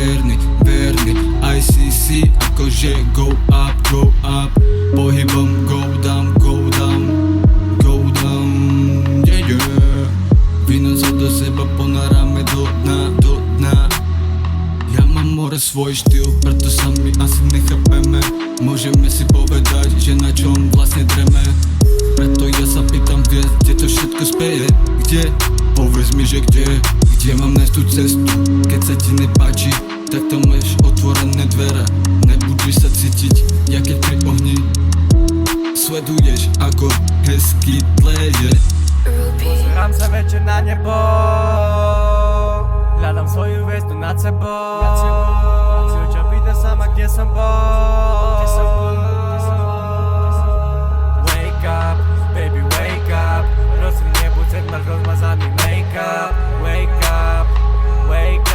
verný, verný. ICC akože go up, pohybom go down, yeah, yeah. Víno sa do seba ponaráme do dna. Ja mám more svoj štýl, preto sa my asi nechápeme. Môžeme si povedať, že na čom vlastne dreme. Preto ja sa pýtam, kde to všetko speje. Kde? Povedz mi, že kde? Kde mám nájsť tú cestu? Keď sa ti nepáči, tak tam máš otvorené dvere. Nebudeš sa cítiť, ja keď pri ohni sleduješ, ako hezky tleje. Pozerám sa večer na nebo, hľadám svoju hviezdu nad sebou. Si ho čo pýta sama, kde som bol. Wake up, baby wake up. Prosím, nebuď sedmar rozmazaný make-up. Wake up, wake